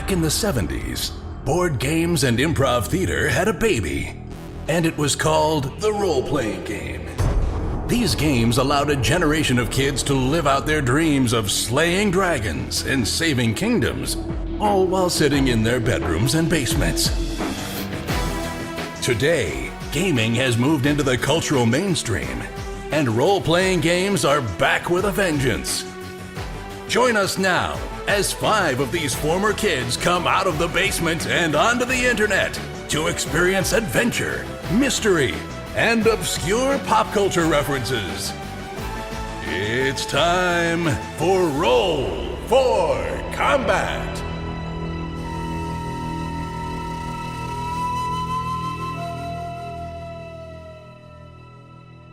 Back in the 70s, board games and improv theater had a baby, and it was called the role-playing game. These games allowed a generation of kids to live out their dreams of slaying dragons and saving kingdoms, all while sitting in their bedrooms and basements. Today, gaming has moved into the cultural mainstream, and role-playing games are back with a vengeance. Join us now as 5 of these former kids come out of the basement and onto the internet to experience adventure, mystery, and obscure pop culture references. It's time for Roll for Combat!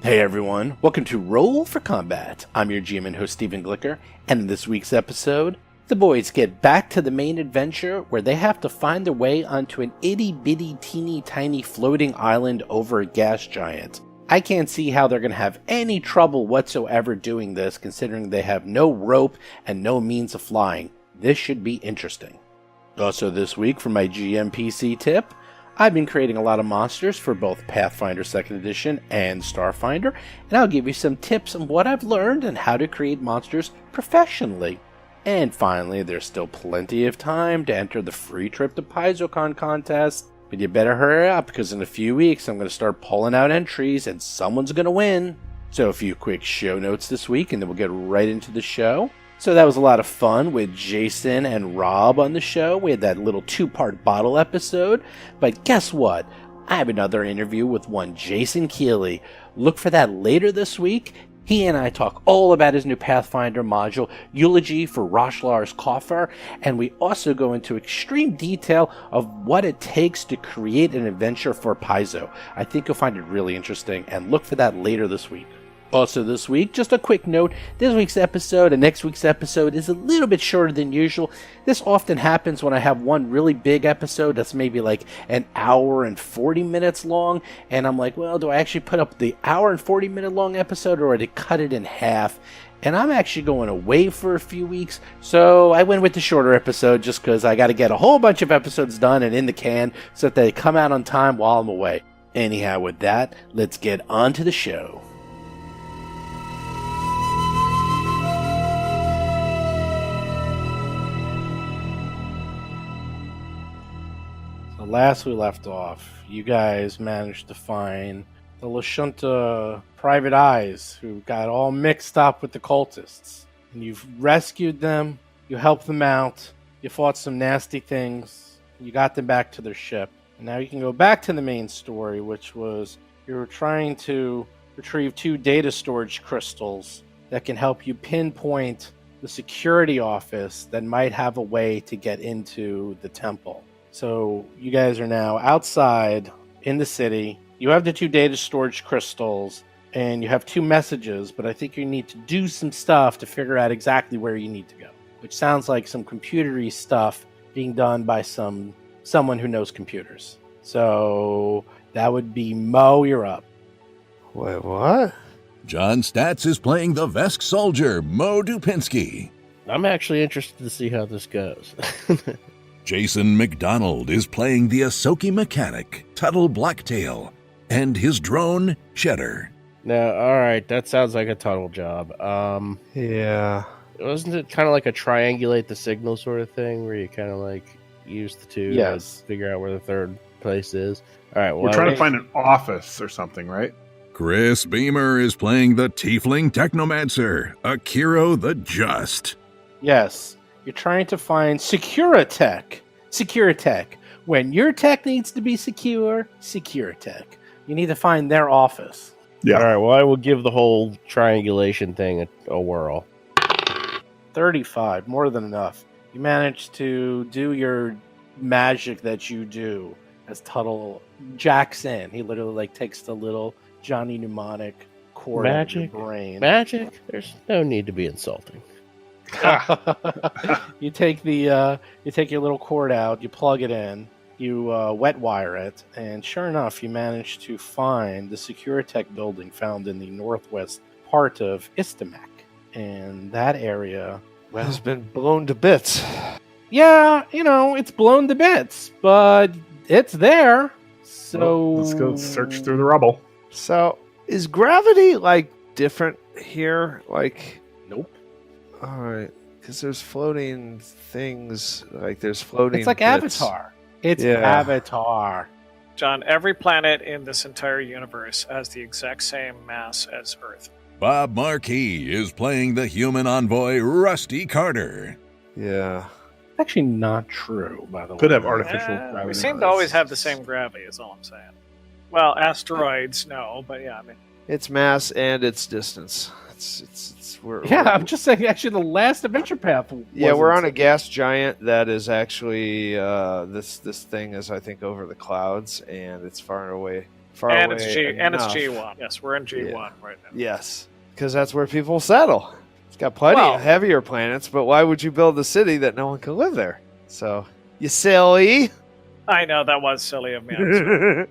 Hey everyone, welcome to Roll for Combat. I'm your GM and host Stephen Glicker, and in this week's episode, the boys get back to the main adventure where they have to find their way onto an itty-bitty teeny-tiny floating island over a gas giant. I can't see how they're going to have any trouble whatsoever doing this, considering they have no rope and no means of flying. This should be interesting. Also this week, for my GM PC tip, I've been creating a lot of monsters for both Pathfinder 2nd Edition and Starfinder, and I'll give you some tips on what I've learned and how to create monsters professionally. And finally, there's still plenty of time to enter the free trip to PaizoCon contest, but you better hurry up because in a few weeks I'm going to start pulling out entries and someone's going to win. So a few quick show notes this week and then we'll get right into the show. So that was a lot of fun with Jason and Rob on the show. We had that little 2-part bottle episode. But guess what? I have another interview with one Jason Keeley. Look for that later this week. He and I talk all about his new Pathfinder module, Eulogy for Roshlar's Coffer, and we also go into extreme detail of what it takes to create an adventure for Paizo. I think you'll find it really interesting, and look for that later this week. Also this week, just a quick note, this week's episode and next week's episode is a little bit shorter than usual. This often happens when I have one really big episode that's maybe like an hour and 40 minutes long, and I'm like, well, do I actually put up the hour and 40 minute long episode or to cut it in half? And I'm actually going away for a few weeks, so I went with the shorter episode just because I got to get a whole bunch of episodes done and in the can so that they come out on time while I'm away. Anyhow, with that, let's get on to the show. Last we left off, you guys managed to find the Lashunta private eyes who got all mixed up with the cultists. And you've rescued them, you helped them out, you fought some nasty things, you got them back to their ship. And now you can go back to the main story, which was you were trying to retrieve 2 data storage crystals that can help you pinpoint the security office that might have a way to get into the temple. So you guys are now outside in the city. You have the 2 data storage crystals and you have 2 messages, but I think you need to do some stuff to figure out exactly where you need to go, which sounds like some computery stuff being done by someone who knows computers. So that would be Mo, you're up. Wait, what? John Statz is playing the Vesk soldier, Mo Dupinsky. I'm actually interested to see how this goes. Jason McDonald is playing the Ahsoki mechanic, Tuttle Blacktail, and his drone, Cheddar. Now, alright, that sounds like a Tuttle job. Yeah. Wasn't it kind of like a triangulate the signal sort of thing, where you kind of like use the 2 to figure out where the 3rd place is? Alright, well, we're trying to find an office or something, right? Chris Beamer is playing the Tiefling Technomancer, Akiro the Just. Yes. You're trying to find Securitech. When your tech needs to be secure, Securitech. You need to find their office. Yeah. All right, well, I will give the whole triangulation thing a whirl. 35, more than enough. You managed to do your magic that you do as Tuttle jacks in. He literally takes the little Johnny Mnemonic cord out of your brain. Magic? There's no need to be insulting. You take your little cord out, you plug it in, you wet wire it, and sure enough, you manage to find the Securitech building found in the northwest part of Istamak. And that area has been blown to bits. Yeah, it's blown to bits, but it's there. So Well, let's go search through the rubble. So, is gravity, different here? Nope. All right. Because there's floating things, there's floating It's like bits. Avatar. It's Yeah. Avatar. John, every planet in this entire universe has the exact same mass as Earth. Bob Marquis is playing the human envoy Rusty Carter. Yeah. Actually, not true, by the way. Could have artificial We gravity. seem to always have the same gravity, is all I'm saying. Well, asteroids, no, but yeah, I mean... It's mass and its distance. I'm just saying, actually, the last Adventure Path we're on a gas giant that is actually, this thing is, I think, over the clouds, and it's far away. It's enough. G1. Yes, we're in G1 right now. Yes, because that's where people settle. It's got plenty of heavier planets, but why would you build a city that no one can live there? So, you silly. I know, that was silly of me. You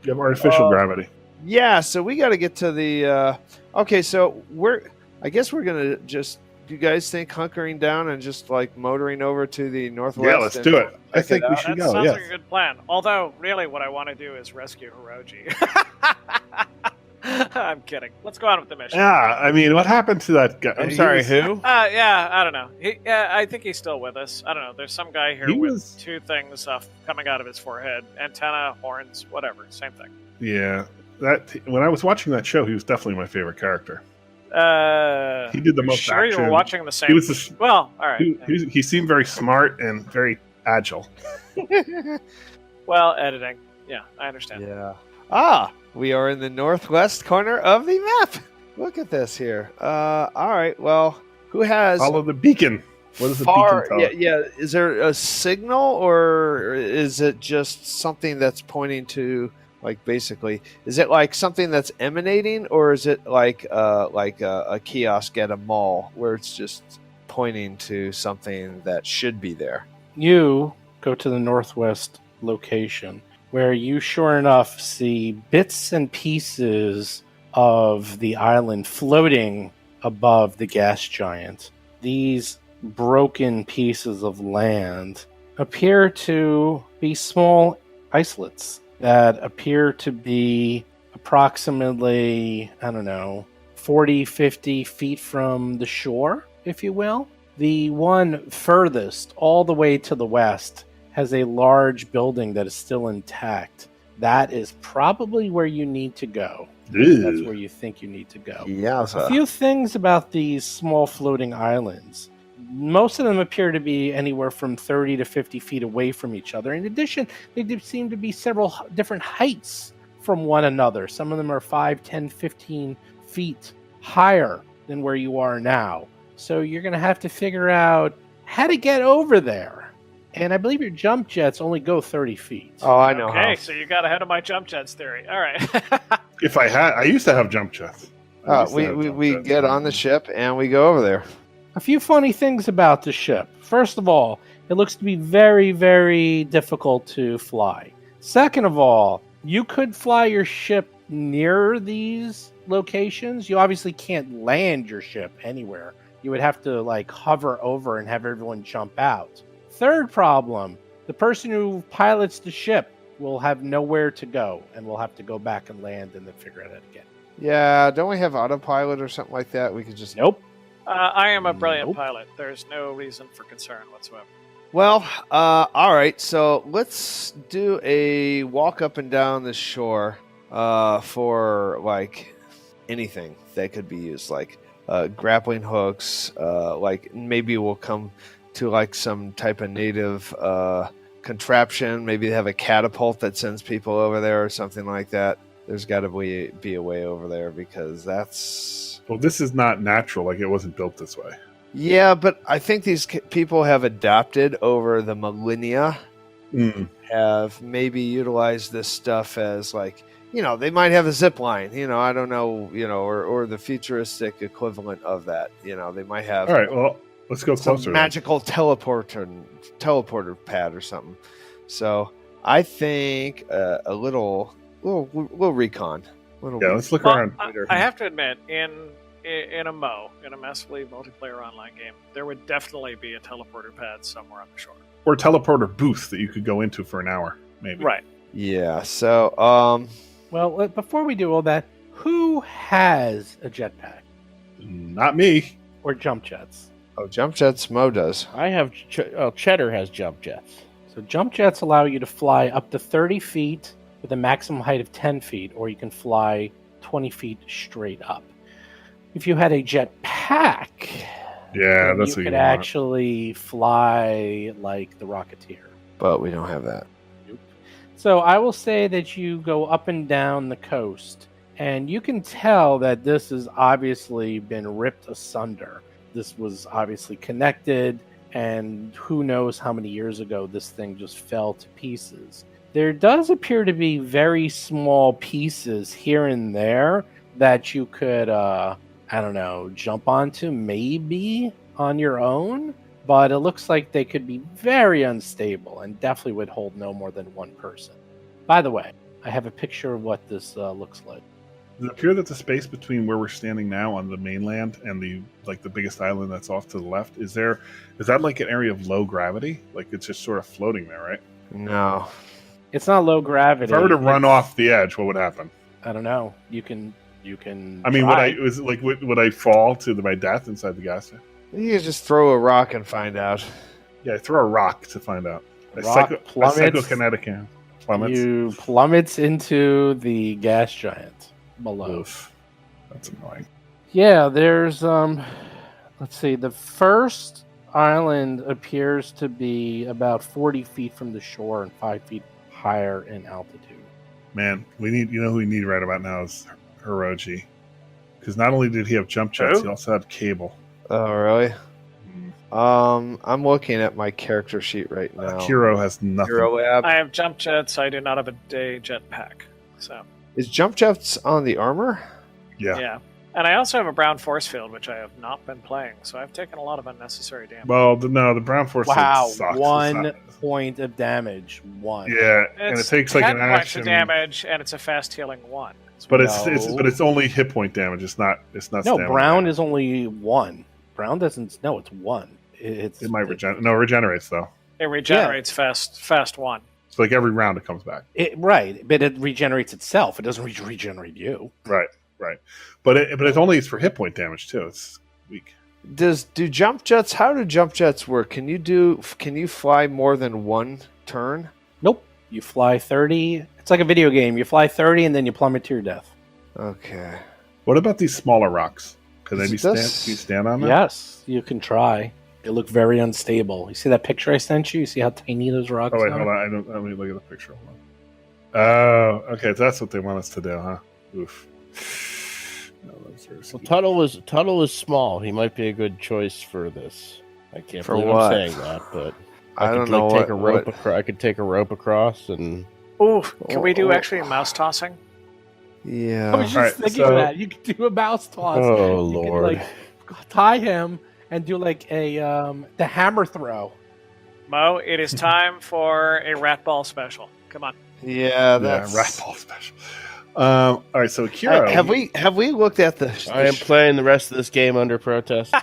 have artificial gravity. Yeah, so we got to get to the... okay, so I guess we're going to just... Do you guys think hunkering down and just, motoring over to the northwest? Yeah, let's do it. I think we That should go, sounds yeah. like a good plan. Although, really, what I want to do is rescue Hiroji. I'm kidding. Let's go on with the mission. Yeah, I mean, what happened to that guy? I'm sorry, who? Yeah, I don't know. I think he's still with us. I don't know. There's some guy here with two things coming out of his forehead. Antenna, horns, whatever. Same thing. Yeah. When I was watching that show, he was definitely my favorite character. He did the most sure action. you were watching the same... He was well, all right. He seemed very smart and very agile. Well, editing. Yeah, I understand. Yeah. We are in the northwest corner of the map. Look at this here. All right. Well, who has... Follow the beacon. What is the beacon tell? Yeah. Is there a signal, or is it just something that's pointing to... basically, is it something that's emanating, or is it like a kiosk at a mall where it's just pointing to something that should be there? You go to the northwest location, where you sure enough see bits and pieces of the island floating above the gas giant. These broken pieces of land appear to be small islets that appear to be approximately, 40, 50 feet from the shore, if you will. The one furthest, all the way to the west, has a large building that is still intact. That is probably where you need to go. That's where you think you need to go. Yeah. A few things about these small floating islands. Most of them appear to be anywhere from 30 to 50 feet away from each other. In addition, they do seem to be several different heights from one another. Some of them are 5, 10, 15 feet higher than where you are now. So you're going to have to figure out how to get over there. And I believe your jump jets only go 30 feet. Oh, I know. Okay, so you got ahead of my jump jets theory. All right. I used to have jump jets. We get on the ship and we go over there. A few funny things about the ship. First of all, it looks to be very, very difficult to fly. Second of all, you could fly your ship near these locations. You obviously can't land your ship anywhere. You would have to hover over and have everyone jump out. Third problem, the person who pilots the ship will have nowhere to go and will have to go back and land and then figure it out again. Yeah, don't we have autopilot or something like that? We could just... Nope. I am a brilliant pilot. There's no reason for concern whatsoever. Well, all right. So let's do a walk up and down the shore for anything that could be used, grappling hooks. Maybe we'll come to some type of native contraption. Maybe they have a catapult that sends people over there or something like that. There's got to be a way over there because that's... Well, this is not natural. It wasn't built this way. Yeah, but I think these people have adapted over the millennia, have maybe utilized this stuff as they might have a zip line, I don't know, or the futuristic equivalent of that. They might have. All right, well, let's go closer. Magical teleporter pad or something. So I think a little recon. Let's look around. I have to admit, in in a massively multiplayer online game, there would definitely be a teleporter pad somewhere on the shore. Or a teleporter booth that you could go into for an hour, maybe. Right. Yeah. So, Well, before we do all that, who has a jetpack Not me. or jump jets? jump jets. Mo does. I have Cheddar has jump jets. So jump jets allow you to fly up to 30 feet with a maximum height of 10 feet, or you can fly 20 feet straight up. If you had a jetpack, Yeah, that's you what could you want. actually fly like the Rocketeer. But we don't have that. So I will say that you go up and down the coast, and you can tell that this has obviously been ripped asunder. This was obviously connected, and who knows how many years ago this thing just fell to pieces. There does appear to be very small pieces here and there that you could, jump onto maybe on your own, but it looks like they could be very unstable and definitely would hold no more than one person. By the way, I have a picture of what this looks like. Does it appear that the space between where we're standing now on the mainland and the biggest island that's off to the left, is that like an area of low gravity? Like it's just sort of floating there, right? No. It's not low gravity. If I were to run off the edge, what would happen? I don't know. You can. I mean, would I fall to my death inside the gas tank? You can just throw a rock and find out. Yeah, throw a rock to find out. Plummets. Psychokinetic plummets. You plummets into the gas giant below. Oof. That's annoying. Yeah, there's let's see, the first island appears to be about 40 feet from the shore and 5 feet higher in altitude. Man, who we need right about now is Hiroji. Because not only did he have jump jets, he also had cable. Oh, really? I'm looking at my character sheet right now. Hero has nothing. Hero lab. I have jump jets. I do not have a day jetpack. So Is jump jets on the armor? Yeah. And I also have a brown force field, which I have not been playing. So I've taken a lot of unnecessary damage. Well, the brown force Wow, sucks. 1 point of damage. 1. Yeah, and it takes like 10 an points action. of damage, and it's a fast healing 1. But No. it's only hit point damage. It's not. No, stamina brown damage. is only 1. Brown doesn't. No, it's 1. It might regenerate. No, it regenerates though. It regenerates fast 1. So like every round it comes back. Right, but it regenerates itself. It doesn't regenerate you. Right. But it's only for hit point damage too. It's weak. How do jump jets work? Can you fly more than one turn? Nope. You fly 30. It's like a video game. You fly 30 and then you plummet to your death. Okay. What about these smaller rocks? Can they Is be this- can you stand on them? Yes, you can try. They look very unstable. You see that picture I sent you? You see how tiny those rocks Oh wait, are? hold on. Let me look at the picture. Hold on. Oh, okay. That's what they want us to do, huh? Oof. No, that's very Well, scary. Tuttle is small. He might be a good choice for this. I can't For believe what? I'm saying that, but I could don't know take a rope. what- I could take a rope across and Ooh, can we do Oh. actually mouse tossing? I Yeah. was just Alright, thinking so- of that. You could do a mouse toss. oh You could, lord, tie him and do like a the hammer throw. Mo, it is time for a rat ball special. Come on. Yeah, that's rat ball special. All right, so Kiro. Have we looked at the I am playing the rest of this game under protest.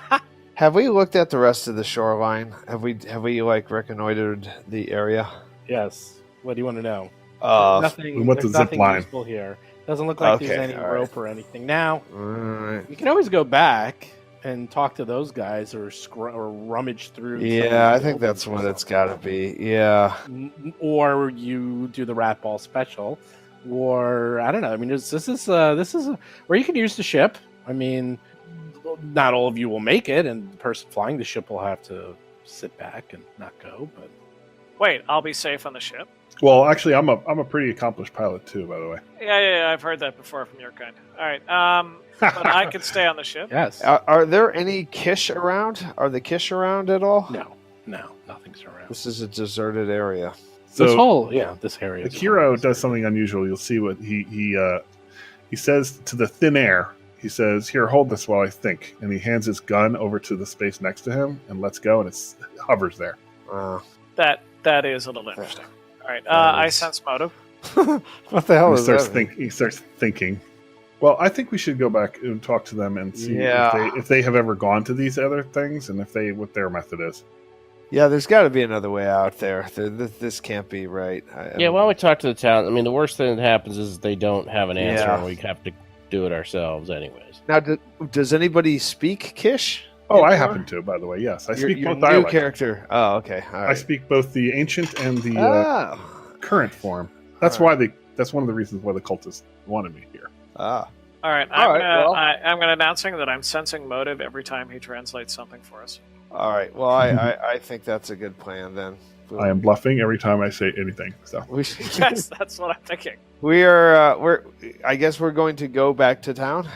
have we looked at the rest of the shoreline? Have we like reconnoitered the area? Yes. What do you want to know? we went There's to zip nothing line. useful here. Doesn't look like there's Okay, any all right. rope or anything. Now, Alright. you can always go back and talk to those guys or rummage through. some of Yeah, the I think that's buildings what or it's got to be. Yeah. or you do the rat ball special, or I don't know. I mean, this is where you can use the ship. I mean, not all of you will make it, and the person flying the ship will have to sit back and not go. But Wait, I'll be safe on the ship. Well, actually, I'm a pretty accomplished pilot too, by the way. Yeah, I've heard that before from your kind. All right, but I could stay on the ship. yes, Are there any Kish around? Are the Kish around at all? no, nothing's around. This is a deserted area. So this area. is Akiro whole. does something unusual. You'll see what he says to the thin air. He says, "Here, hold this while I think," and he hands his gun over to the space next to him and lets go, and it hovers there. That is a little interesting. All right, That I is- sense motive. What the hell He is starts that? He starts thinking. Well, I think we should go back and talk to them and see if they have ever gone to these other things and what their method is. Yeah, there's got to be another way out there. This can't be right. Why don't we talk to the town? I mean, the worst thing that happens is they don't have an answer, and we have to do it ourselves anyways. Now, does anybody speak Kish? Oh, I happen to, by the way. Yes, I speak both new dialects. Character. Oh, okay. All right. I speak both the ancient and the current form. That's why that's one of the reasons why the cultists wanted me here. Ah. All right. I'm going to announcing that I'm sensing motive every time he translates something for us. All right. Well, I think that's a good plan then. I am bluffing every time I say anything. So yes, that's what I'm thinking. I guess we're going to go back to town,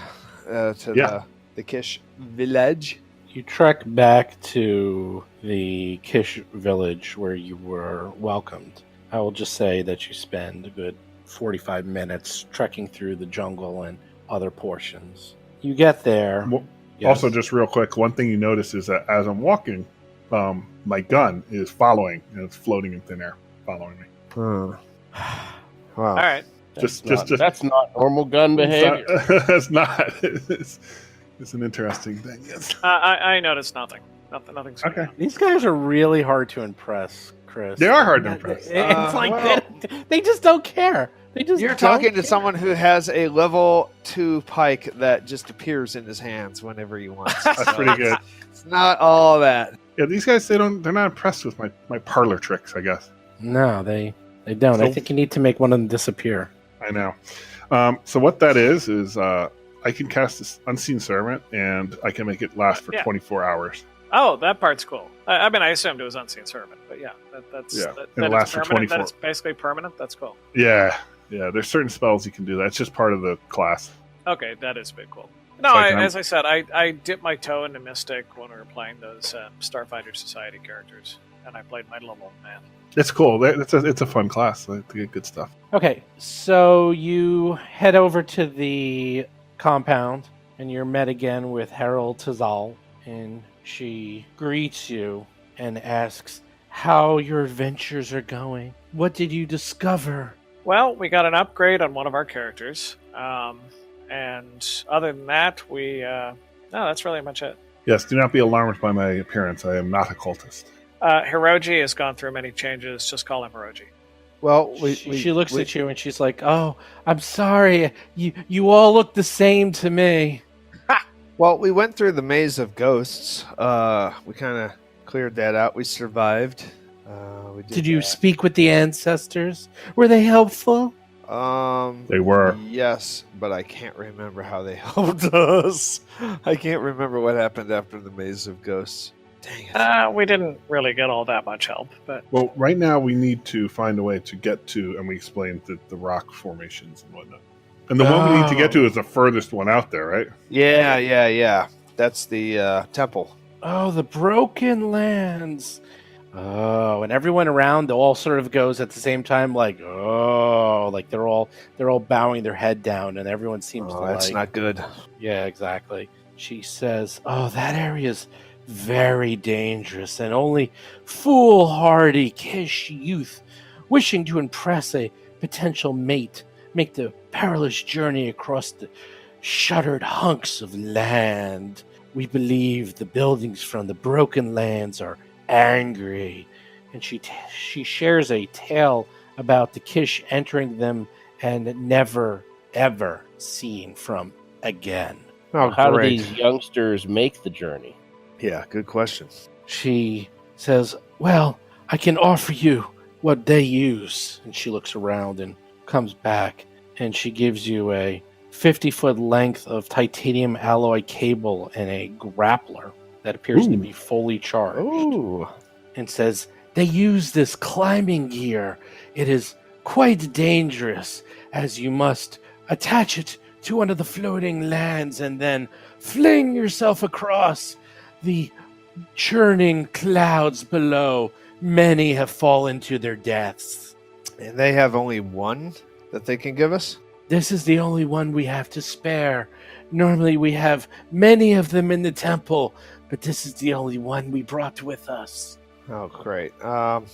to the Kish village. You trek back to the Kish village where you were welcomed. I will just say that you spend a good 45 minutes trekking through the jungle and other portions. You get there. Well, also, just real quick, one thing you notice is that as I'm walking, my gun is following, and it's floating in thin air, following me. Wow. All right. That's not normal gun behavior. That's not. It's an interesting thing. Yes. I noticed nothing. Nothing's okay. These guys are really hard to impress, Chris. They are hard to impress. It's like they just don't care. You're talking to someone who has a level 2 pike that just appears in his hands whenever he wants. That's pretty good. It's not all that. Yeah, these guys they're not impressed with my parlor tricks, I guess. No, they don't. I think you need to make one of them disappear. I know. So what that is I can cast this Unseen Servant and I can make it last for 24 hours. Oh, that part's cool. I mean, I assumed it was Unseen Servant, but it lasts for 24. That it's basically permanent. That's cool. Yeah. There's certain spells you can do that. It's just part of the class. Okay, that is a bit cool. No, as I said, I dipped my toe into Mystic when we were playing those Starfinder Society characters, and I played my little man. It's cool. It's a fun class. They get good stuff. Okay, so you head over to the compound, and you're met again with Harold Tazal, and she greets you and asks how your adventures are going. What did you discover? Well, we got an upgrade on one of our characters, and other than that, no, that's really much it. Yes, do not be alarmed by my appearance. I am not a cultist. Hiroji has gone through many changes. Just call him Hiroji. Well, she looks at you and she's like, "Oh, I'm sorry. You all look the same to me." Well, we went through the maze of ghosts. We kind of cleared that out. We survived. Did you speak with the ancestors? Were they helpful? They were. Yes, but I can't remember how they helped us. I can't remember what happened after the maze of ghosts. Dang it. We didn't really get all that much help, but well, right now we need to find a way to get to, and we explained the rock formations and whatnot. And the one we need to get to is the furthest one out there, right? Yeah. That's the temple. Oh, the Broken Lands. Oh, and everyone around all sort of goes at the same time, like, oh, like they're all bowing their head down, and everyone seems to that's not good. Yeah, exactly. She says, "Oh, that area's very dangerous, and only foolhardy Kish youth wishing to impress a potential mate make the perilous journey across the shuttered hunks of land. We believe the buildings from the Broken Lands are angry," and she shares a tale about the Kish entering them and never ever seen from again. Oh, how do these youngsters make the journey? Yeah, good question. She says, "Well, I can offer you what they use," and she looks around and comes back, and she gives you a 50-foot length of titanium alloy cable and a grappler that appears to be fully charged. Ooh. And says, "They use this climbing gear. It is quite dangerous, as you must attach it to one of the floating lands and then fling yourself across the churning clouds below. Many have fallen to their deaths." And they have only one that they can give us? "This is the only one we have to spare. Normally we have many of them in the temple, but this is the only one we brought with us." Oh, great. And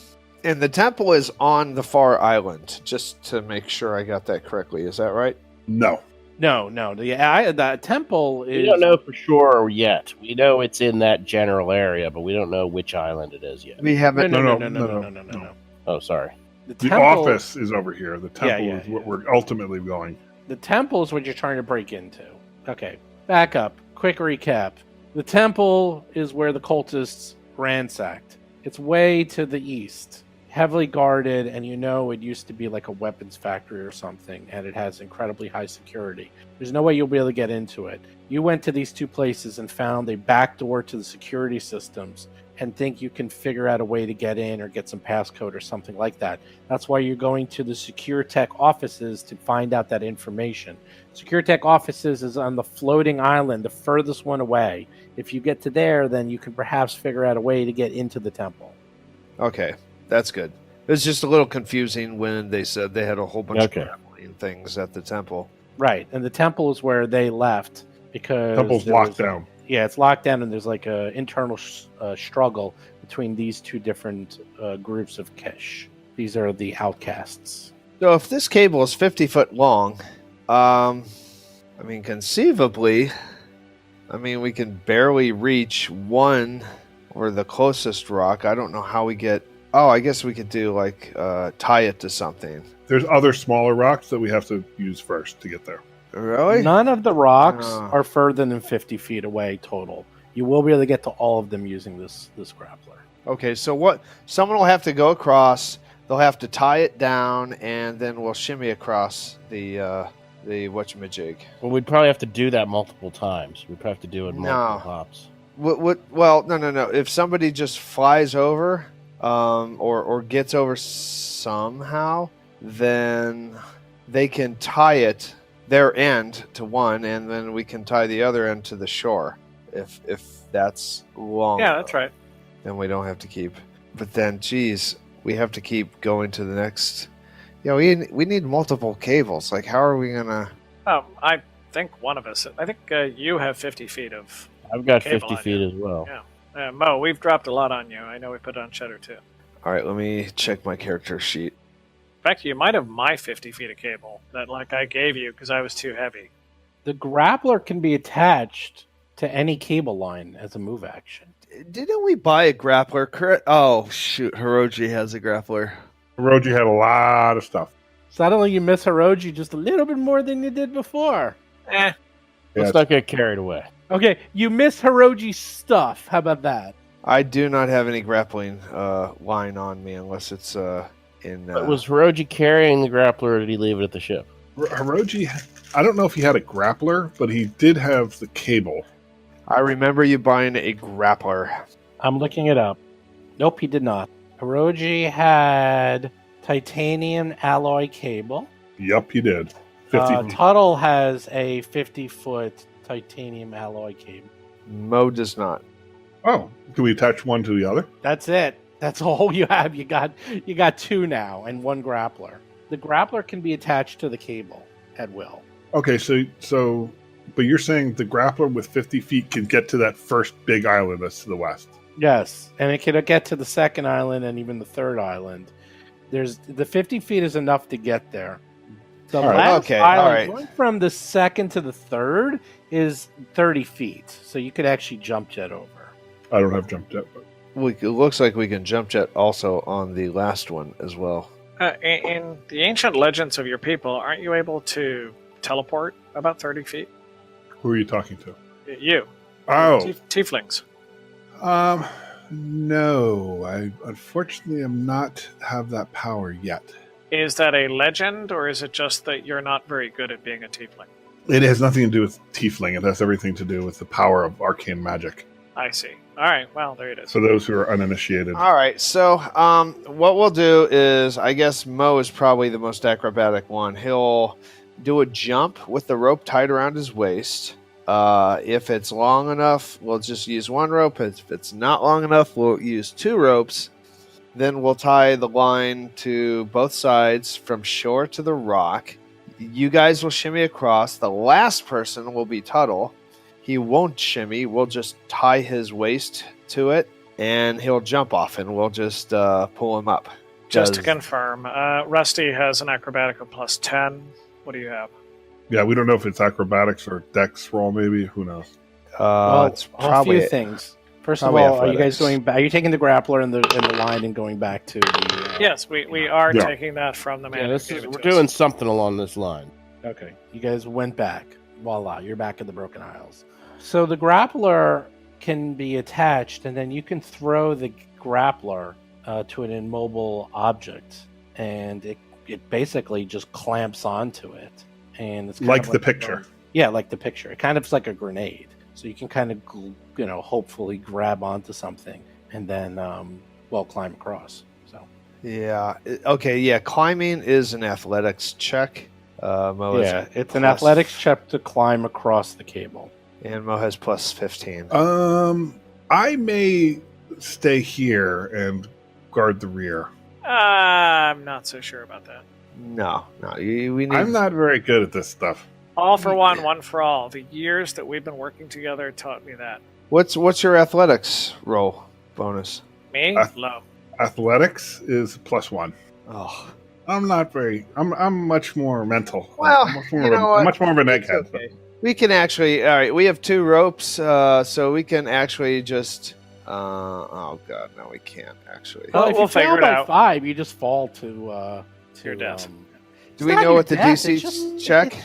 the temple is on the far island, just to make sure I got that correctly. Is that right? No. No. The temple is. We don't know for sure yet. We know it's in that general area, but we don't know which island it is yet. We haven't. No. Oh, sorry. The office is over here. The temple is what we're ultimately going. The temple is what you're trying to break into. Okay, back up. Quick recap. The temple is where the cultists ransacked. It's way to the east, heavily guarded, and it used to be like a weapons factory or something, and it has incredibly high security. There's no way you'll be able to get into it. You went to these two places and found a back door to the security systems and think you can figure out a way to get in or get some passcode or something like that. That's why you're going to the SecureTech offices to find out that information. SecureTech offices is on the floating island, the furthest one away. If you get to there, then you can perhaps figure out a way to get into the temple. Okay, that's good. It was just a little confusing when they said they had a whole bunch of grappling things at the temple. Right, and the temple is where they left because... Temple's locked down. Yeah, it's locked down, and there's like an internal struggle between these two different groups of Kish. These are the outcasts. So if this cable is 50 foot long, conceivably, we can barely reach one or the closest rock. I don't know how we get... Oh, I guess we could do tie it to something. There's other smaller rocks that we have to use first to get there. Really? None of the rocks are further than 50 feet away total. You will be able to get to all of them using this grappler. Okay, so what? Someone will have to go across. They'll have to tie it down, and then we'll shimmy across the whatchamajig. Well, we'd probably have to do that multiple times. We'd probably have to do it multiple hops. Well, no. If somebody just flies over, or gets over somehow, then they can tie it their end to one, and then we can tie the other end to the shore. If that's long, yeah, that's right. Then we don't have to keep. But then, geez, we have to keep going to the next. We need multiple cables. Like, how are we gonna? I think one of us. I think you have 50 feet of. I've got 50 feet as well. Yeah, Mo, we've dropped a lot on you. I know we put it on Cheddar too. All right, let me check my character sheet. In fact, you might have my 50 feet of cable that I gave you because I was too heavy. The grappler can be attached to any cable line as a move action. Didn't we buy a grappler? Oh, shoot. Hiroji has a grappler. Hiroji had a lot of stuff. Suddenly you miss Hiroji just a little bit more than you did before. Let's not get carried away. Okay, you miss Hiroji's stuff. How about that? I do not have any grappling line on me unless it's in... But was Hiroji carrying the grappler, or did he leave it at the ship? Hiroji, I don't know if he had a grappler, but he did have the cable. I remember you buying a grappler. I'm looking it up. Nope, he did not. Hiroji had titanium alloy cable. Yep, he did. 50 Tuttle has a 50-foot titanium alloy cable. Mo does not. Oh, can we attach one to the other? That's it. That's all you have. You got two now and one grappler. The grappler can be attached to the cable at will. Okay, so but you're saying the grappler with 50 feet can get to that first big island that's to the west? Yes, and it can get to the second island and even the third island. The 50 feet is enough to get there. The last island, going from the second to the third, is 30 feet, so you could actually jump jet over. I don't have jump jet, but it looks like we can jump jet also on the last one as well. In the ancient legends of your people, aren't you able to teleport about 30 feet? Who are you talking to? You. Oh. Tieflings. No. I unfortunately am not have that power yet. Is that a legend, or is it just that you're not very good at being a tiefling? It has nothing to do with tiefling. It has everything to do with the power of arcane magic. I see. All right, well, there it is. For those who are uninitiated. All right, so what we'll do is, I guess Mo is probably the most acrobatic one. He'll do a jump with the rope tied around his waist. If it's long enough, we'll just use one rope. If it's not long enough, we'll use two ropes. Then we'll tie the line to both sides from shore to the rock. You guys will shimmy across. The last person will be Tuttle. He won't shimmy. We'll just tie his waist to it, and he'll jump off, and we'll just pull him up. Just to confirm, Rusty has an acrobatic of +10. What do you have? Yeah, we don't know if it's acrobatics or dex roll. Maybe, who knows? It's probably a few things. First of probably all, are you athletics. guys going back? Are you taking the grappler in the line and going back to the? Yes, we are taking that from the man. We're doing something along this line. Okay, you guys went back. Voila, you're back in the Broken Isles. So the grappler can be attached, and then you can throw the grappler to an immobile object, and it basically just clamps onto it, and it's kind Like of the picture. Yeah, like the picture. It kind of is like a grenade. So you can kind of, hopefully grab onto something and then, climb across. So Yeah. Okay. Yeah. Climbing is an athletics check. Mo is it's an athletics check to climb across the cable. and Mo has plus 15. I may stay here and guard the rear. I'm not so sure about that. No. We need. I'm not very good at this stuff. All for one, one for all. The years that we've been working together taught me that. What's your athletics roll bonus? Me? Low. Athletics is +1. Oh. I'm not very. I'm much more mental. Well, I'm much more, you know what? I'm much more of an egghead. Okay. We can actually. All right. We have 2 ropes, so we can actually just. Oh God, no, we can't actually. Well, if we'll you fail figure it by out. 5, you just fall to your death. Do we know what the DC check?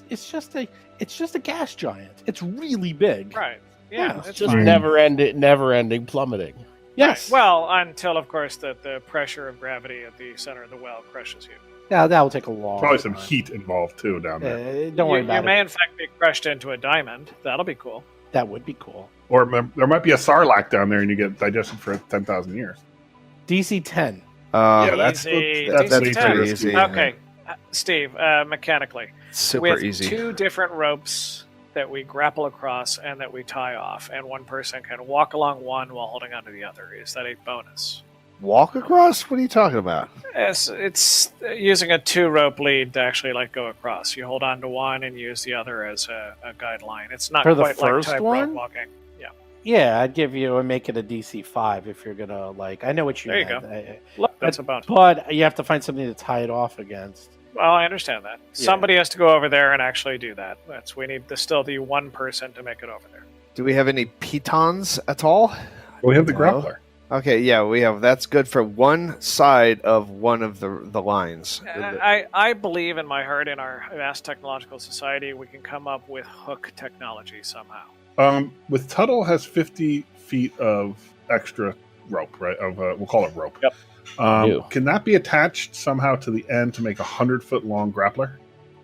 It's just a gas giant. It's really big. Right. Yeah, Yeah, it's it's Just fine. never ending plummeting. Yes. Well, until, of course, the pressure of gravity at the center of the well crushes you. Yeah, that will take a long. Probably some time. heat involved too down there. Don't worry You about may, it. in fact, be crushed into a diamond. That'll be cool. That would be cool. Or there might be a sarlacc down there, and you get digested for 10,000 years. DC 10. Yeah, that's Easy. that's DC way 10. too easy. Okay. Steve, mechanically. Super With easy. 2 different ropes that we grapple across and that we tie off, and one person can walk along one while holding onto the other. Is that a bonus? Walk across? What are you talking about? It's using a 2-rope lead to actually go across. You hold on to one and use the other as a guideline. It's not For the quite first like one? tightrope walking. Yeah. Yeah, I'd give you make it a DC 5 if you're gonna I know what you There you meant. go. Look, that's a bonus. But you have to find something to tie it off against. Well, I understand that. Yeah. Somebody has to go over there and actually do that. We need still the one person to make it over there. Do we have any pitons at all? We have the No. grappler. Okay, yeah, we have. That's good for one side of one of the lines. I believe in my heart, in our vast technological society, we can come up with hook technology somehow. With Tuttle has 50 feet of extra rope, right? We'll call it rope. Yep. Can that be attached somehow to the end to make a 100-foot long grappler?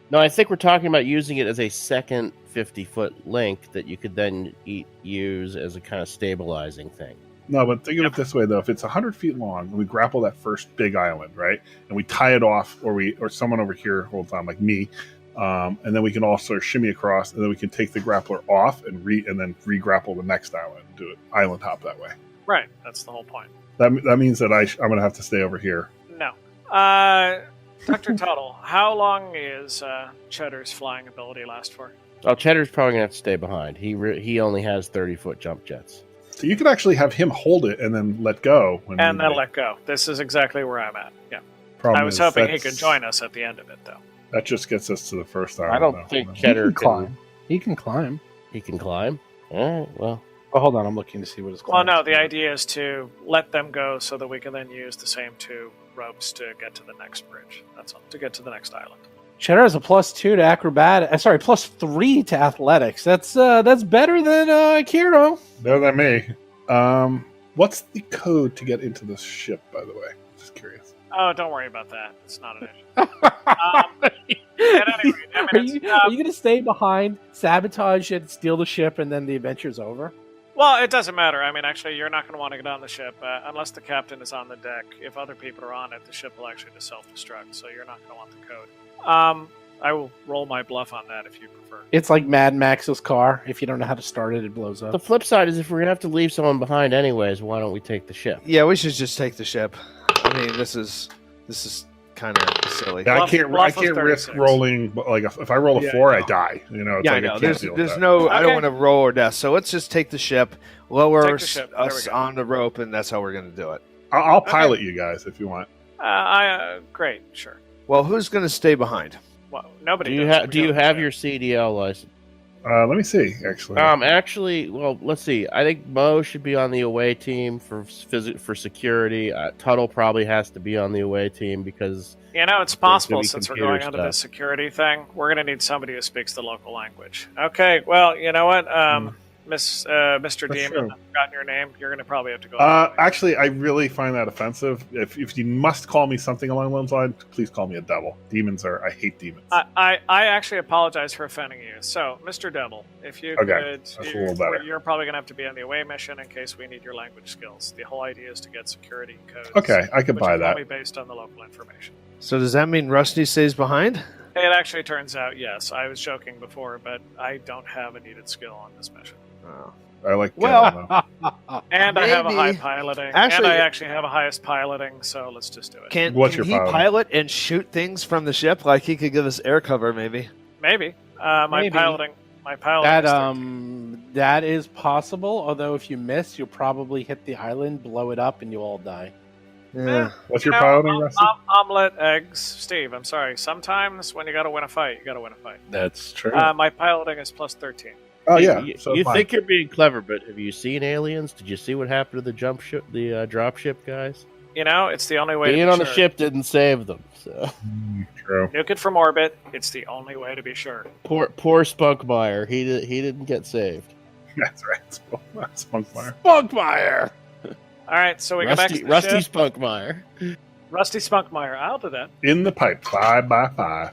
No, I think we're talking about using it as a second 50-foot link that you could then use as a kind of stabilizing thing. No, but think of it this way, though. If it's 100 feet long, and we grapple that first big island, right? And we tie it off, or someone over here holds on, like me, and then we can also shimmy across, and then we can take the grappler off and then re-grapple the next island and do it island hop that way. Right. That's the whole point. That means that I'm going to have to stay over here. No. Dr. Tuttle, how long is Cheddar's flying ability last for? Oh, Cheddar's probably going to have to stay behind. He only has 30-foot jump jets. So you could actually have him hold it and then let go. And then let go. This is exactly where I'm at. Yeah. Problem I was is hoping he could join us at the end of it, though. That just gets us to the first island. I don't though. think He Cheddar can climb. He can climb. He can climb. All right, well. Oh, hold on, I'm looking to see what his. Well, no, climb the idea is to let them go so that we can then use the same 2 ropes to get to the next bridge. That's all. To get to the next island. Cheddar has a +2 to acrobatic. +3 to athletics. That's better than Kiro. Better than me. What's the code to get into this ship, by the way? Just curious. Oh, don't worry about that. It's not an issue. At any rate, I mean, Are you going to stay behind, sabotage it, steal the ship, and then the adventure's over? well, it doesn't matter. I mean, actually, you're not going to want to get on the ship unless the captain is on the deck. If other people are on it, the ship will actually just self-destruct, so you're not going to want the code. I will roll my bluff on that if you prefer. It's like Mad Max's car. If you don't know how to start it, it blows The up. flip side is if we're going to have to leave someone behind anyways, why don't we take the ship? Yeah, we should just take the ship. I mean, this is kind of silly. Yeah, Bluff- I bluff can't of risk 36. rolling. But like if I roll a Yeah, 4, I I know. die. You know, it's Yeah, like I know. can't There's deal with that. no. I don't Okay. want to roll or death. So let's just take the ship, lower Take the ship. There we us go. on the rope, and that's how we're going to do it. I'll pilot you guys if you want. Great, sure. Well, who's going to stay behind? Well, nobody. Do you does. have Do you have your CDL license? Let me see. Actually, Well, let's see. I think Mo should be on the away team for security. Tuttle probably has to be on the away team because It's possible be since we're computer going under stuff. the security thing, we're going to need somebody who speaks the local language. Okay, well, you know what, Mr. That's Demon, true. I've forgotten your name. You're going to probably have to go. Actually, I really find that offensive. If you must call me something along those lines, please call me a devil. I hate demons. I actually apologize for offending you. So, Mr. Devil, if you Okay, could, that's a little better. you're probably going to have to be on the away mission in case we need your language skills. The whole idea is to get security codes. Okay, I could which buy is that. only based on the local information. So does that mean Rusty stays behind? It actually turns out, yes. I was joking before, but I don't have a needed skill on this mission. Oh. I like. Well, And I have a high Maybe. piloting. Actually- and I actually have a highest piloting, so let's just do it. Can What's he your piloting? pilot and shoot things from the ship? Like he could give us air cover, maybe. Maybe. My Maybe. piloting. That is 13. that is possible. Although if you miss, you'll probably hit the island, blow it up, and you'll all die. Yeah. What's You your know, piloting, Rusty? Omelet, eggs. Steve, I'm sorry. Sometimes when you got to win a fight, you got to win a fight. That's true. My piloting is plus 13. Oh yeah. You, so you fine. think you're being clever, but have you seen Aliens? Did you see what happened to the drop ship guys? It's the only way Being to be on the sure. ship didn't save them. So True. Nuke it from orbit. It's the only way to be sure. poor Spunkmeyer. He didn't get saved. That's right. Spunkmeyer. Spunkmeyer! All right, so we go back to the Rusty ship. Spunkmeyer. Rusty Spunkmeyer. I'll do that. In the pipe, 5x5.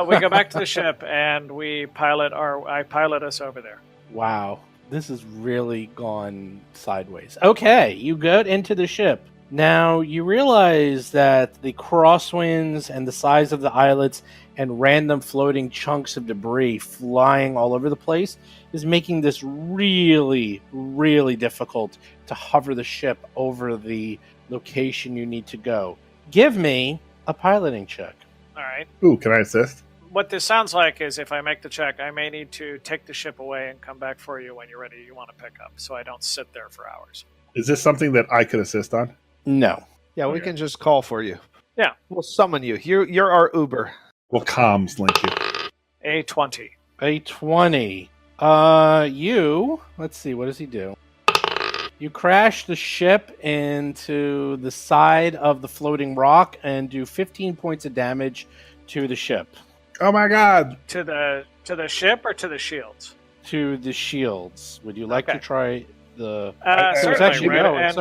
We go back to the ship and I pilot us over there. Wow, this has really gone sideways. Okay, you go into the ship. Now, you realize that the crosswinds and the size of the islets and random floating chunks of debris flying all over the place is making this really, really difficult to hover the ship over the location you need to go. Give me a piloting check. All right. Ooh, can I assist? What this sounds like is if I make the check, I may need to take the ship away and come back for you when you're ready. You want to pick up, so I don't sit there for hours. Is this something that I could assist on? No. Yeah, we Okay. can just call for you. Yeah. We'll summon you. You're our Uber. Well, comms link you. A 20. A 20. Let's see, what does he do? You crash the ship into the side of the floating rock and do 15 points of damage to the ship. Oh my God! To the ship or to the shields? To the shields. Would you like Okay. to try the... Uh, So it's certainly, actually, right, no, and-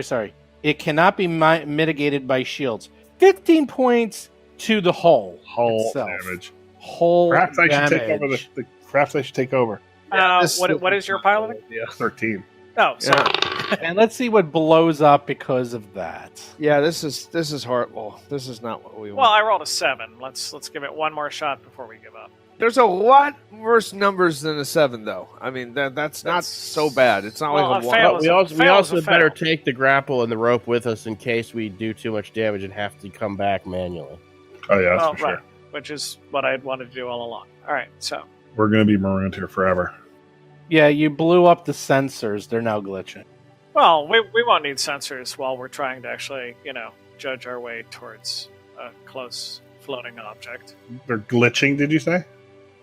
sorry. It cannot be mitigated by shields. 15 points to the hull. Hull itself. damage. Hull Perhaps I should take over damage. Perhaps I should take over. What is your piloting? Yeah. 13. Oh, sorry. And let's see what blows up because of that. Yeah, this is horrible. This is not what we Well, want. I rolled a 7. Let's give it one more shot before we give up. There's a lot worse numbers than a 7, though. I mean, that's not so bad. It's not Well, like a a 1. fail But is we a- also fail is a better fail. take the grapple and the rope with us in case we do too much damage and have to come back manually. Oh yeah, that's Oh, for sure. right. Which is what I'd wanted to do all along. All right, so We're gonna be marooned here forever. Yeah, you blew up the sensors. They're now glitching. well, we won't need sensors while we're trying to actually, judge our way towards a close floating object. They're glitching. Did you say?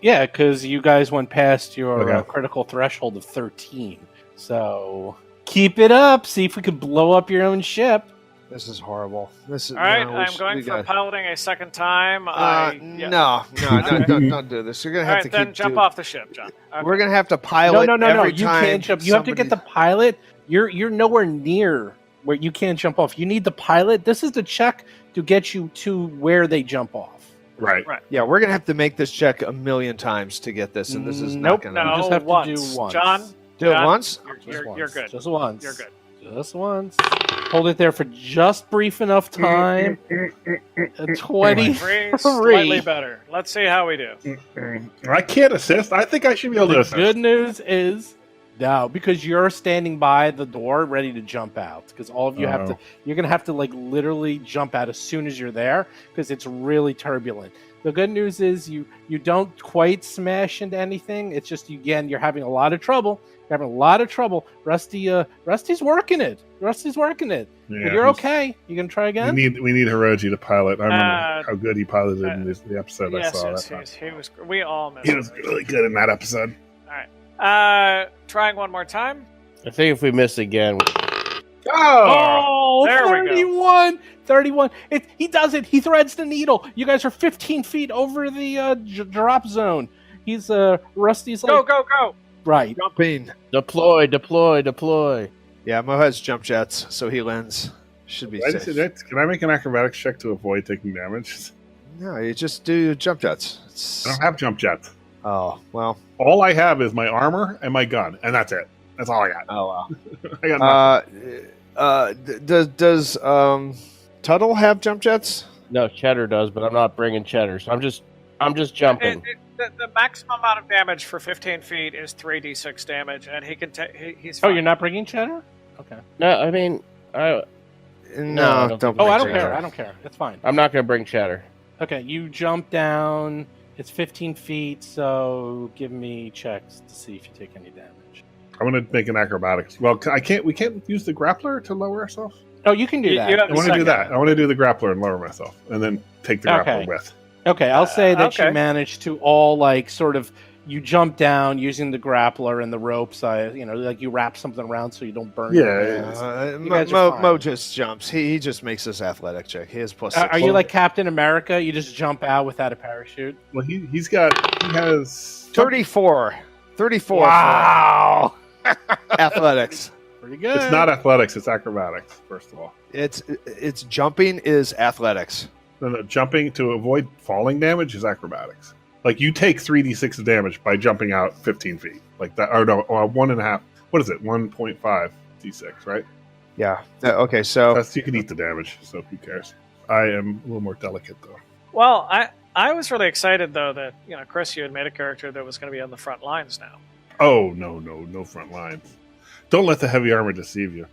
Yeah, because you guys went past your Okay. critical threshold of 13. So keep it up. See if we could blow up your own ship. This is horrible. This is All right, no, we I'm sh- going we for got- piloting a second time. No, don't do this. You're gonna All have right, to then keep jump do- off the ship, John. Okay. We're gonna have to pilot. No. every You time can't jump. You have to get the pilot. You're nowhere near where you can't jump off. You need the pilot. This is the check to get you to where they jump off. Right. Yeah, we're gonna have to make this check a million times to get this, and this is Nope, not gonna. You No, just have to once. do once. John, Do it John, once. You're good. Just once. You're good. Just once. Hold it there for just brief enough time. 23. Slightly better. Let's see how we do. I can't assist. I think I should be able to The assist. good news is No, because you're standing by the door ready to jump out. Because all of you have to, you're going to have to like literally jump out as soon as you're there because it's really turbulent. The good news is you don't quite smash into anything. It's just, again, you're having a lot of trouble. You're having a lot of trouble. Rusty's working it. Yeah, but you're okay. You going to try again? We need Hiroji to pilot. I remember how good he piloted in the episode I saw. He was. We all missed. He was really good in that episode. All right. Trying one more time. I think if we miss again. Oh, there 31. 31. He does it. He threads the needle. You guys are 15 feet over the drop zone. He's Rusty's like go. Right. Jumping. Deploy. Yeah, Mo has jump jets, so he lands. Should be safe. Can I make an acrobatics check to avoid taking damage? No, you just do jump jets. I don't have jump jets. Oh, well. All I have is my armor and my gun, and that's it. That's all I got. Oh, wow. I got nothing. Does Tuttle have jump jets? No, Cheddar does, but I'm not bringing Cheddar, so I'm just jumping. The maximum amount of damage for 15 feet is 3d6 damage, and he can take. He's. Oh, fine. you're not bringing Cheddar? Okay. No, I mean, No, don't don't. Oh, I bring don't care. Cheddar. I don't care. That's fine. I'm not going to bring Cheddar. Okay, you jump down. It's 15 feet, so give me checks to see if you take any damage. I'm going to make an acrobatics. Well, we can't use the grappler to lower ourselves? Oh, you can do that. You have I want to do that. I want to do the grappler and lower myself, and then take the grappler with. Okay, I'll say that okay. you managed to all like sort of you jump down using the grappler and the ropes. Like you wrap something around so you don't burn. Yeah. Mo just jumps. He just makes this athletic check. He has plus 6. Are you like Captain America? You just jump out without a parachute? Well, he has 34. 34. Wow, Athletics. pretty good. It's not athletics. It's acrobatics. First of all, It's jumping is athletics. no, jumping to avoid falling damage is acrobatics. Like you take 3d6 of damage by jumping out 15 feet, like that. Or no, 1.5. What is it? 1.5 d6, right? Yeah. Okay. So You can eat the damage. So who cares? I am a little more delicate though. Well, I was really excited though that Chris, you had made a character that was going to be on the front lines now. Oh no front lines. Don't let the heavy armor deceive you.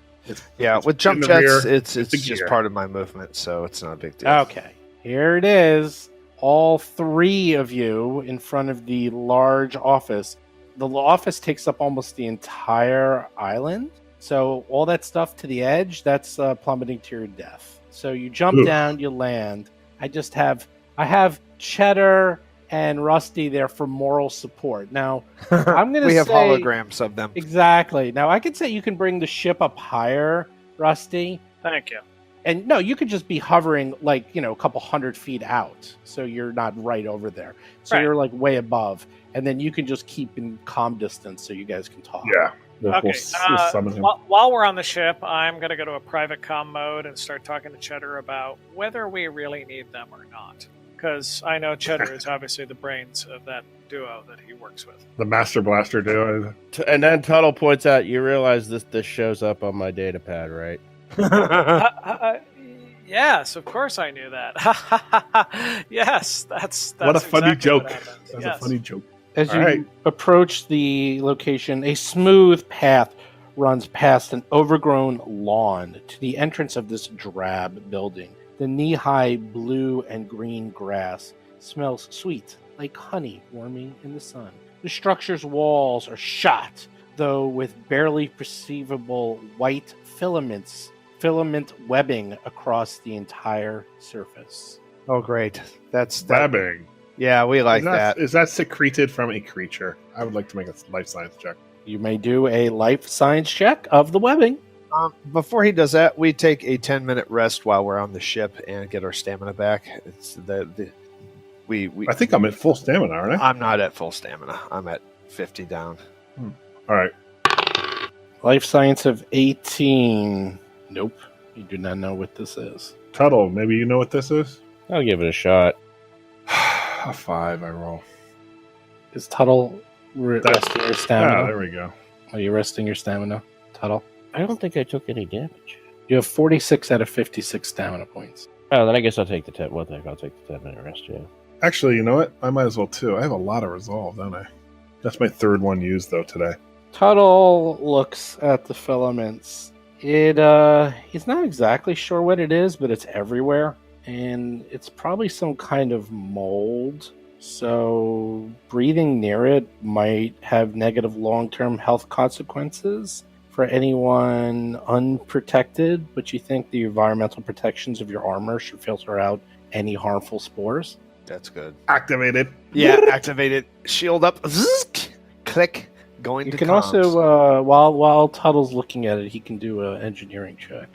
with jump in the jets, rear, it's the just gear. part of my movement, so it's not a big deal. Okay, here it is. All three of you in front of the large office. The office takes up almost the entire island. So all that stuff to the edge, that's plummeting to your death. So you jump down, you land. I have Cheddar and Rusty there for moral support. Now, I'm going to say... We have holograms of them. Exactly. Now, I could say you can bring the ship up higher, Rusty. Thank you. And no, you could just be hovering like, a couple 100 feet out. So you're not right over there. So Right. you're like way above. And then you can just keep in calm distance so you guys can talk. Yeah. Okay. We'll summon him. While we're on the ship, I'm going to go to a private comm mode and start talking to Cheddar about whether we really need them or not. Because I know Cheddar is obviously the brains of that duo that he works with. The Master Blaster duo. And then Tuttle points out, you realize this shows up on my data pad, right? Yes, of course I knew that. Yes, that's What a funny exactly joke. what happened. That's Yes. a funny joke. As All you right. approach the location, a smooth path runs past an overgrown lawn to the entrance of this drab building. The knee-high blue and green grass smells sweet, like honey warming in the sun. The structure's walls are shot, though with barely perceivable white filament webbing across the entire surface. Oh, great. That's Stabbing. Yeah, we like that. Is that secreted from a creature? I would like to make a life science check. You may do a life science check of the webbing. Before he does that, we take a 10-minute rest while we're on the ship and get our stamina back. It's I think I'm at full stamina, aren't I? I'm not at full stamina. I'm at 50 down. All right. Life science of 18. Nope. You do not know what this is. Tuttle, maybe you know what this is? I'll give it a shot. A 5, I roll. Is Tuttle resting your stamina? there we go. Are you resting your stamina, Tuttle? I don't think I took any damage. You have 46 out of 56 stamina points. Oh, then I guess I'll take the 10. Well, I'll take the 10-minute rest, yeah. Actually, you know what? I might as well too. I have a lot of resolve, don't I? That's my third one used though today. Tuttle looks at the filaments. He's not exactly sure what it is, but it's everywhere. And it's probably some kind of mold. So breathing near it might have negative long-term health consequences for anyone unprotected, but you think the environmental protections of your armor should filter out any harmful spores? That's good. Activated. Yeah, activate it. Shield up. Zzz, click. Going You to can comms. also, while Tuttle's looking at it, he can do an engineering check.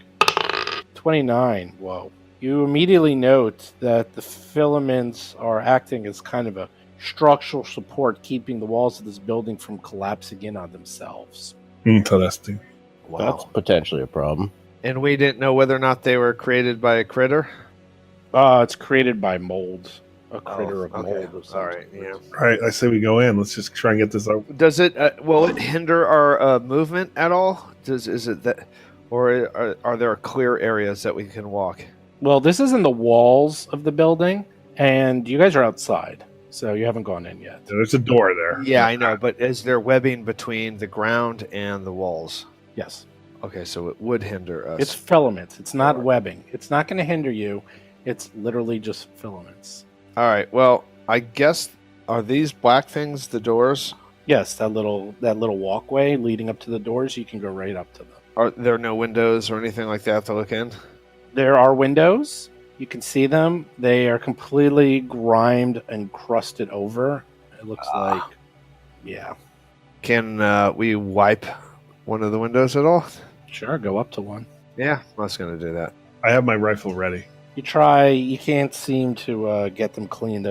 29. Whoa. You immediately note that the filaments are acting as kind of a structural support, keeping the walls of this building from collapsing in on themselves. Interesting. That's potentially a problem. And we didn't know whether or not they were created by a critter. It's created by mold. A critter of mold. Okay. Or something. All right. Yeah. All right, I say we go in. Let's just try and get this over. Does it? Will it hinder our movement at all? Is it that, or are there clear areas that we can walk? Well, this is in the walls of the building, and you guys are outside, so you haven't gone in yet. There's a door there. Yeah, I know. But is there webbing between the ground and the walls? Yes. Okay, so it would hinder us. It's filaments. It's not webbing. It's not going to hinder you. It's literally just filaments. All right. Well, I guess are these black things the doors? Yes, that little walkway leading up to the doors, you can go right up to them. Are there no windows or anything like that to look in? There are windows. You can see them. They are completely grimed and crusted over. It looks like, yeah. Can we wipe one of the windows at all? Sure, go up to one. Yeah, I was going to do that. I have my rifle ready. You try, you can't seem to get them clean.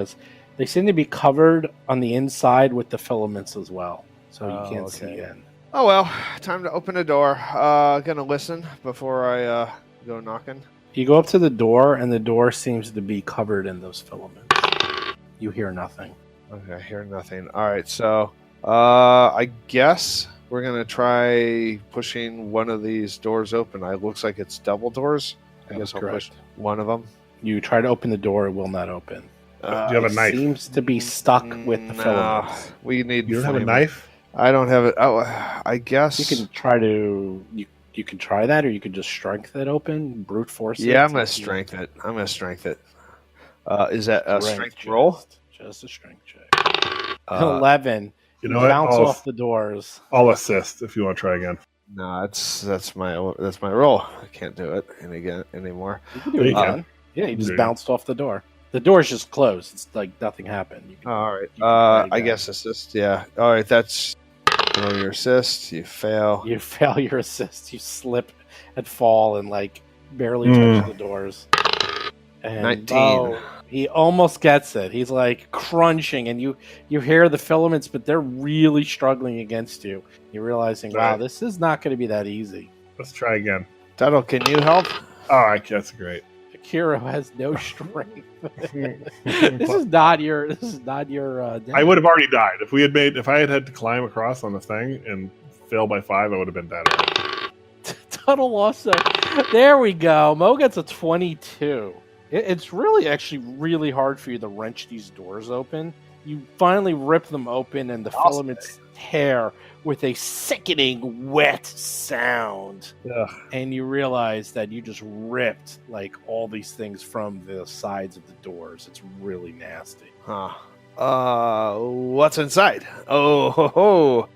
They seem to be covered on the inside with the filaments as well, so you can't see in. Oh well, time to open the door. Gonna listen before I go knocking. You go up to the door, and the door seems to be covered in those filaments. You hear nothing. Okay, I hear nothing. All right, so I guess we're gonna try pushing one of these doors open. It looks like it's double doors. I guess I'll push one of them. You try to open the door; it will not open. Do you have a knife? Seems to be stuck with the filaments. We need. You don't have a knife? I don't have it. Oh, I guess You can try to. You can try that, or you could just strength it open, brute force it. Yeah, I'm gonna strength it. Is that a strength roll? Just a strength check. 11. You know what? Bounce off the doors. I'll assist if you want to try again. No, that's my roll. I can't do it anymore. You can do it again. Yeah, you just bounced off the door. The door's just closed. It's like nothing happened. You can, all right. I guess assist. Yeah. All right. That's roll your assist. You fail. You fail your assist. You slip and fall and like barely touch the doors. And 19. He almost gets it. He's like crunching, and you hear the filaments, but they're really struggling against you. You're realizing, wow, this is not going to be that easy. Let's try again. Tuttle, can you help? All right, that's great. Akira has no strength. This is not your. I would have already died if I had had to climb across on the thing and fail by 5. I would have been dead. Tuttle also. There we go. Mo gets a 22. It's really actually really hard for you to wrench these doors open. You finally rip them open, and the filaments tear with a sickening wet sound. Ugh. And you realize that you just ripped like all these things from the sides of the doors. It's really nasty. What's inside? Oh ho ho.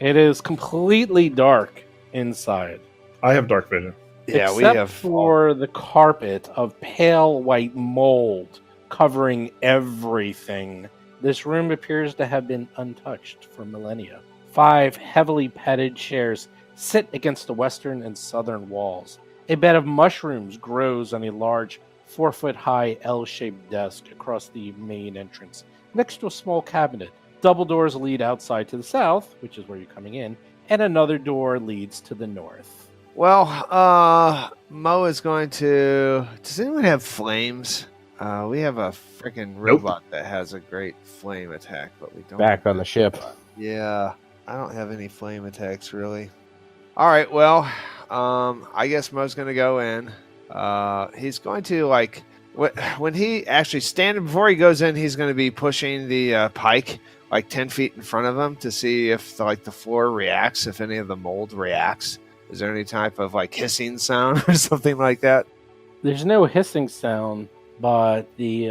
It is completely dark inside. I have dark vision. Yeah, Except we have for the carpet of pale white mold covering everything. This room appears to have been untouched for millennia. 5 heavily padded chairs sit against the western and southern walls. A bed of mushrooms grows on a large 4-foot-high L-shaped desk across the main entrance, next to a small cabinet. Double doors lead outside to the south, which is where you're coming in, and another door leads to the north. Well, Mo is going to... Does anyone have flames? We have a freaking robot that has a great flame attack, but we don't... Back on the ship. Yeah, I don't have any flame attacks, really. All right, well, I guess Mo's going to go in. He's going to, like... When he actually standing... Before he goes in, he's going to be pushing the pike, like 10 feet in front of them to see if the floor reacts, if any of the mold reacts? Is there any type of like hissing sound or something like that? There's no hissing sound, but the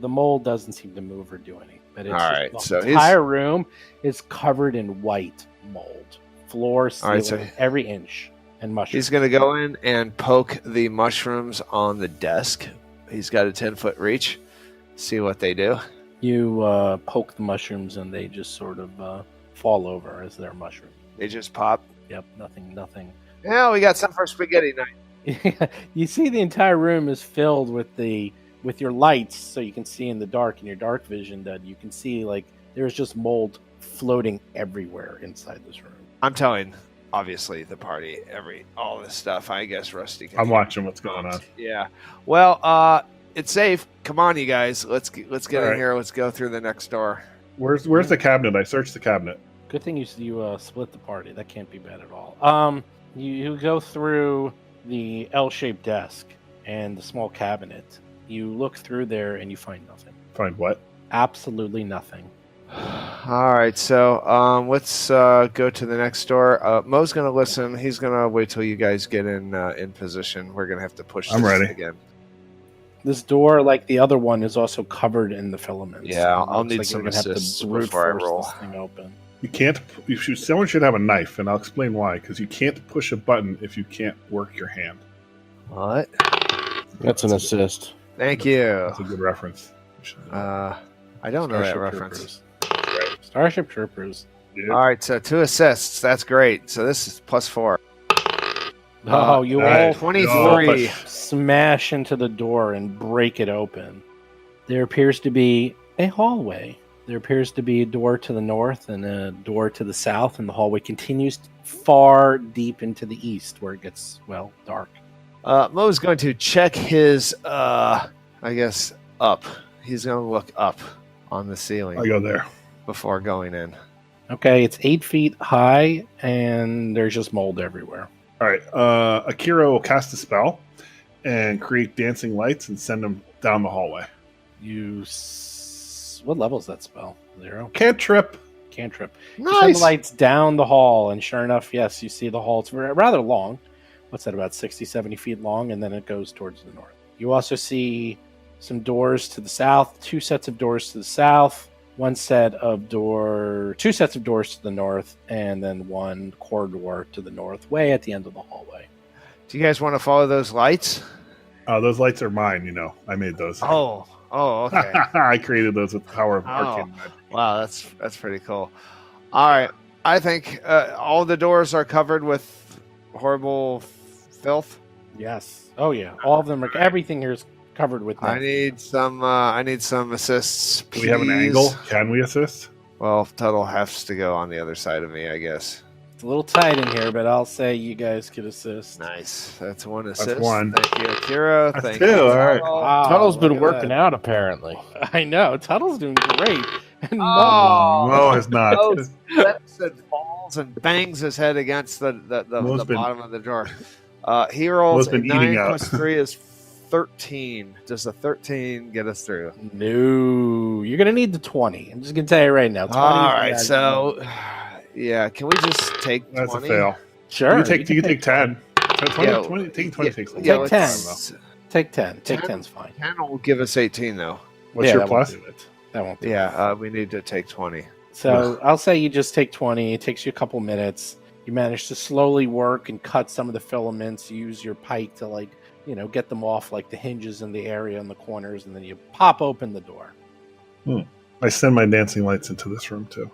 mold doesn't seem to move or do anything. But it's All right, so the entire room is covered in white mold. Floor, ceiling, right, so every inch, and mushrooms. he's going to go in and poke the mushrooms on the desk. He's got a 10-foot reach. See what they do. You poke the mushrooms, and they just sort of fall over as they're mushrooms. They just pop. Yep, nothing. Yeah, we got some for spaghetti night. You see the entire room is filled with your lights, so you can see in the dark, in your dark vision, that you can see like there's just mold floating everywhere inside this room. I'm telling, obviously, the party, all this stuff. I guess Rusty can. I'm watching what's going on. Yeah. Well, it's safe. Come on, you guys. Let's get All in right. here. Let's go through the next door. Where's the cabinet? I searched the cabinet. Good thing you split the party. That can't be bad at all. You go through the L-shaped desk and the small cabinet. You look through there and you find nothing. Find what? Absolutely nothing. All right, so let's go to the next door. Mo's gonna listen. He's gonna wait till you guys get in position. We're gonna have to push. I'm this ready. again. This door, like the other one, is also covered in the filaments. Yeah, It I'll looks need like some you're gonna have to assists brute before I force roll. this thing open. You can't. Someone should have a knife, and I'll explain why. Because you can't push a button if you can't work your hand. What? That's an assist. Thank you. That's a good reference. You should know. I don't know that Starship reference. Troopers. Starship Troopers. Yeah. All right, so 2 assists. That's great. So this is +4. Oh, you nice. all 23. smash into the door and break it open. There appears to be a hallway. There appears to be a door to the north and a door to the south, and the hallway continues far deep into the east, where it gets, well, dark. Mo's going to check his, I guess, up. He's going to look up on the ceiling I go there. before going in. Okay, it's 8 feet high, and there's just mold everywhere. All right. Akira will cast a spell and create dancing lights and send them down the hallway. What level is that spell? 0? Cantrip. Cantrip. You send the Nice. lights down the hall, and sure enough, yes, you see the hall. It's rather long. What's that, about 60, 70 feet long, and then it goes towards the north. You also see some doors to the south, 2 sets of doors to the south, 2 sets of doors to the north, and then 1 corridor to the north, way at the end of the hallway. Do you guys want to follow those lights? Those lights are mine. I made those. Oh, okay. I created those with the power of Oh. arcane magic. Wow, that's pretty cool. All right, I think all the doors are covered with horrible filth. Yes. Oh, yeah. All of them everything here is covered with I net. need some assists. Do we have an please. angle? Can we assist? Well, Tuttle has to go on the other side of me, I guess. It's a little tight in here, but I'll say you guys could assist. Nice. That's 1 assist. one. Thank you, Akira. That's Thank 2, you. all right. Tuttle. Wow, Tuttle's been look at working that. out, apparently. I know. Tuttle's doing great. And Oh, No, it's not. Mo slips and falls and bangs his head against the Mo's been- bottom of the drawer. He rolls Mo's a been 9 eating out. plus 3 is 13. Does a 13 get us through? No, you're gonna need the 20. I'm just gonna tell you right now. 20 All is right, the so yeah, can we just take That's 20? a fail. sure. You can take 10. 20, Yeah, 20, taking 20 yeah, takes a yeah, long Take time, 10. though. Take 10. Take 10? 10's fine. 10 will give us 18 though. What's Yeah, your that won't plus? do it. That won't do it. Yeah, we need to take 20. So I'll say you just take 20. It takes you a couple minutes. You manage to slowly work and cut some of the filaments. You use your pike to get them off like the hinges in the area in the corners, and then you pop open the door. I send my dancing lights into this room, too.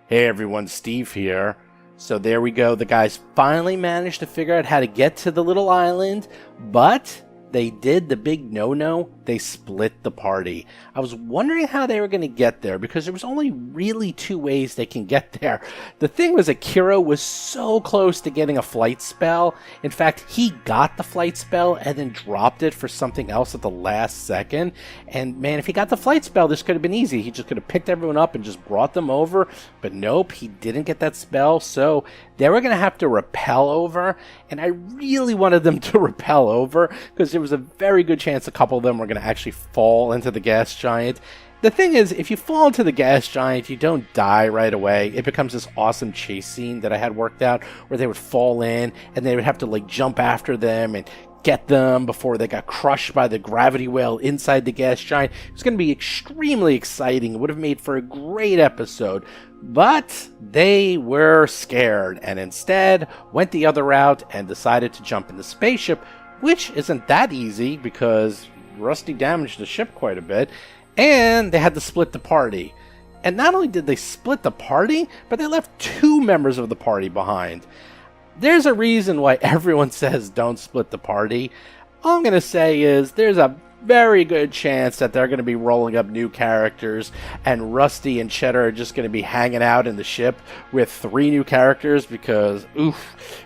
Hey everyone, Steve here. So there we go. The guys finally managed to figure out how to get to the little island, but they did the big no-no. they split the party. I was wondering how they were going to get there because there was only really 2 ways they can get there. The thing was that Kiro was so close to getting a flight spell. In fact, he got the flight spell and then dropped it for something else at the last second. And man, if he got the flight spell, this could have been easy. He just could have picked everyone up and just brought them over. But nope, he didn't get that spell. So they were going to have to rappel over. And I really wanted them to rappel over because there was a very good chance a couple of them were going to actually fall into the gas giant. The thing is, if you fall into the gas giant, you don't die right away. It becomes this awesome chase scene that I had worked out where they would fall in and they would have to like jump after them and get them before they got crushed by the gravity well inside the gas giant. It was going to be extremely exciting. It would have made for a great episode. But they were scared and instead went the other route and decided to jump in the spaceship, which isn't that easy because Rusty damaged the ship quite a bit, and they had to split the party. And not only did they split the party, but they left 2 members of the party behind. There's a reason why everyone says don't split the party. All I'm going to say is there's a very good chance that they're going to be rolling up new characters and Rusty and Cheddar are just going to be hanging out in the ship with 3 new characters because,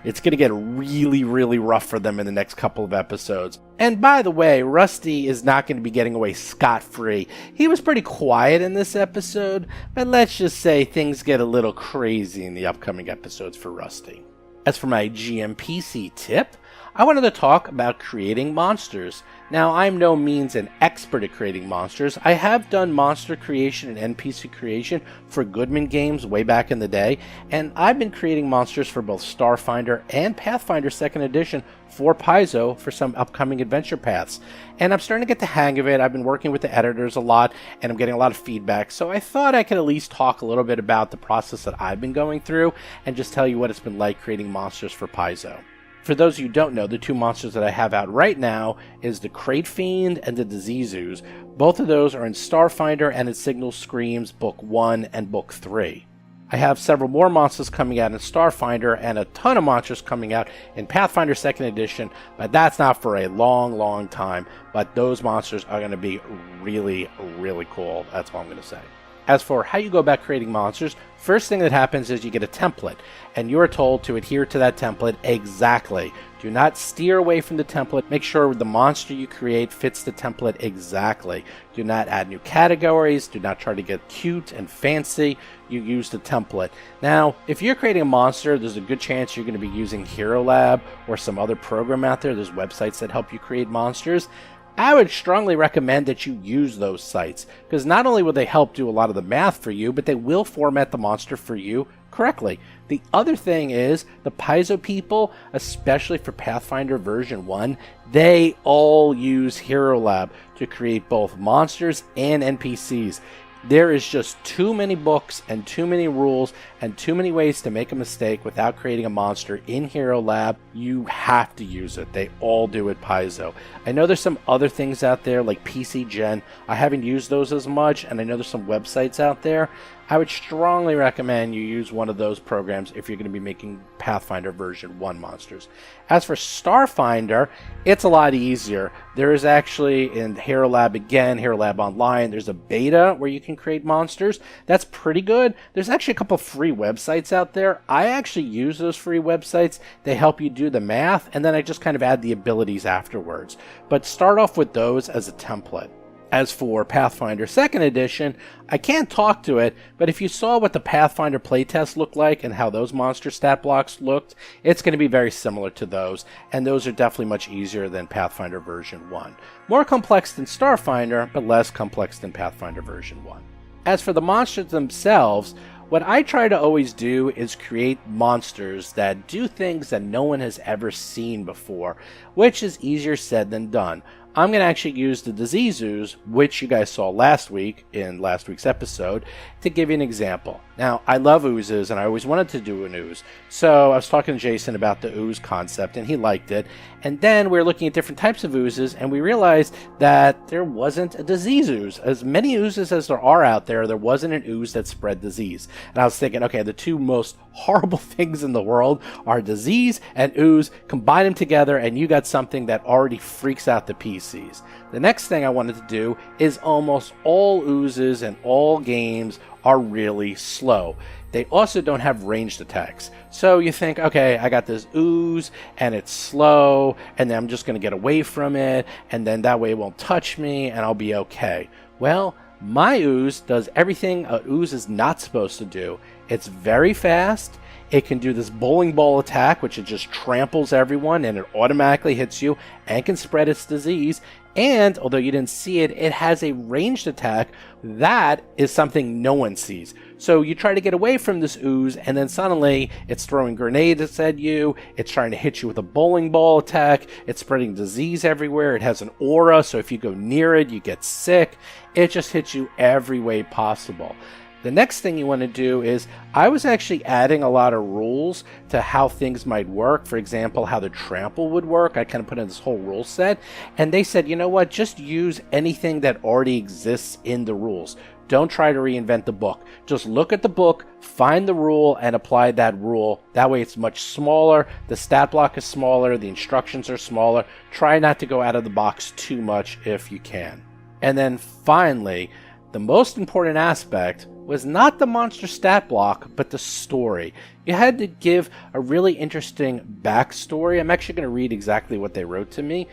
it's going to get really, really rough for them in the next couple of episodes. And by the way, Rusty is not going to be getting away scot-free. He was pretty quiet in this episode, but let's just say things get a little crazy in the upcoming episodes for Rusty. As for my GMPC tip, I wanted to talk about creating monsters. Now, I'm no means an expert at creating monsters. I have done monster creation and NPC creation for Goodman games way back in the day, and I've been creating monsters for both Starfinder and Pathfinder 2nd Edition for Paizo for some upcoming adventure paths. And I'm starting to get the hang of it. I've been working with the editors a lot, and I'm getting a lot of feedback, so I thought I could at least talk a little bit about the process that I've been going through and just tell you what it's been like creating monsters for Paizo. For those of you who don't know, the 2 monsters that I have out right now is the Crate Fiend and the Disease Ooze. Both of those are in Starfinder and in Signal Screams Book 1 and Book 3. I have several more monsters coming out in Starfinder and a ton of monsters coming out in Pathfinder 2nd Edition, but that's not for a long, long time. But those monsters are going to be really, really cool. That's all I'm going to say. As for how you go about creating monsters, first thing that happens is you get a template, and you are told to adhere to that template exactly. Do not steer away from the template. Make sure the monster you create fits the template exactly. Do not add new categories. Do not try to get cute and fancy. You use the template. Now, if you're creating a monster, there's a good chance you're going to be using Hero Lab or some other program out there. There's websites that help you create monsters. I would strongly recommend that you use those sites, because not only will they help do a lot of the math for you, but they will format the monster for you correctly. The other thing is, the Paizo people, especially for Pathfinder version 1, they all use Hero Lab to create both monsters and NPCs. There is just too many books and too many rules and too many ways to make a mistake without creating a monster in Hero Lab. You have to use it. They all do at Paizo. I know there's some other things out there like PC Gen. I haven't used those as much, and I know there's some websites out there. I would strongly recommend you use one of those programs if you're going to be making Pathfinder version 1 monsters. As for Starfinder, it's a lot easier. There is actually in Hero Lab again, Hero Lab Online, there's a beta where you can create monsters. That's pretty good. There's actually a couple free websites out there. I actually use those free websites. They help you do the math, and then I just kind of add the abilities afterwards. But start off with those as a template. As for Pathfinder 2nd Edition, I can't talk to it, but if you saw what the Pathfinder playtest looked like and how those monster stat blocks looked, it's going to be very similar to those, and those are definitely much easier than Pathfinder version 1. More complex than Starfinder, but less complex than Pathfinder version 1. As for the monsters themselves, what I try to always do is create monsters that do things that no one has ever seen before, which is easier said than done. I'm going to actually use the Disease Ooze, which you guys saw last week in last week's episode, to give you an example. Now, I love oozes, and I always wanted to do an ooze. So I was talking to Jason about the ooze concept, and he liked it. And then we were looking at different types of oozes, and we realized that there wasn't a disease ooze. As many oozes as there are out there, there wasn't an ooze that spread disease. And I was thinking, okay, the two most horrible things in the world are disease and ooze. Combine them together, and you got something that already freaks out the PCs. The next thing I wanted to do is almost all oozes and all games are really slow. They also don't have ranged attacks. So you think, okay, I got this ooze and it's slow, and then I'm just going to get away from it, and then that way it won't touch me and I'll be okay. Well, my ooze does everything a ooze is not supposed to do. It's very fast. It can do this bowling ball attack, which it just tramples everyone and it automatically hits you and can spread its disease. And although you didn't see it, it has a ranged attack. That is something no one sees. So you try to get away from this ooze, and then suddenly it's throwing grenades at you. It's trying to hit you with a bowling ball attack. It's spreading disease everywhere. It has an aura, so if you go near it, you get sick. It just hits you every way possible. The next thing you want to do is, I was actually adding a lot of rules to how things might work. For example, how the trample would work. I kind of put in this whole rule set. And they said, you know what, just use anything that already exists in the rules. Don't try to reinvent the book. Just look at the book, find the rule, and apply that rule. That way it's much smaller. The stat block is smaller. The instructions are smaller. Try not to go out of the box too much if you can. And then finally, the most important aspect was not the monster stat block, but the story. You had to give a really interesting backstory. I'm actually going to read exactly what they wrote to me.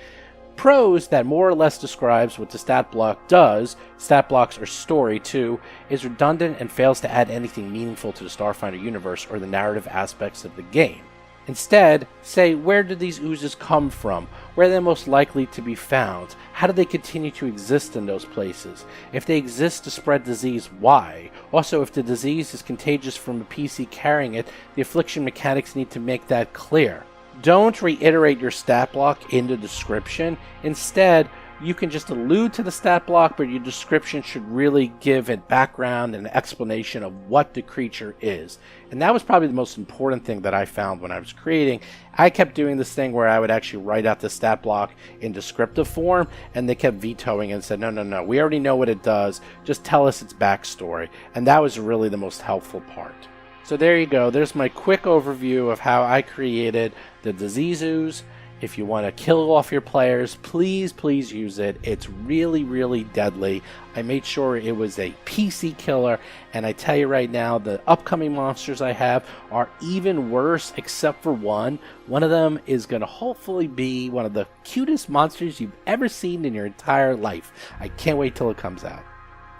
Prose that more or less describes what the stat block does, stat blocks or story too, is redundant and fails to add anything meaningful to the Starfinder universe or the narrative aspects of the game. Instead, say, where did these oozes come from? Where are they most likely to be found? How do they continue to exist in those places? If they exist to spread disease, why? Also, if the disease is contagious from a PC carrying it, the affliction mechanics need to make that clear. Don't reiterate your stat block in the description. Instead, you can just allude to the stat block, but your description should really give a background and an explanation of what the creature is. And that was probably the most important thing that I found when I was creating. I kept doing this thing where I would actually write out the stat block in descriptive form, and they kept vetoing it and said, no, we already know what it does. Just tell us its backstory. And that was really the most helpful part. So there you go. There's my quick overview of how I created the Disease Ooze. If you want to kill off your players, please use it. It's really, really deadly. I made sure it was a PC killer, and I tell you right now, the upcoming monsters I have are even worse except for one. One of them is going to hopefully be one of the cutest monsters you've ever seen in your entire life. I can't wait till it comes out.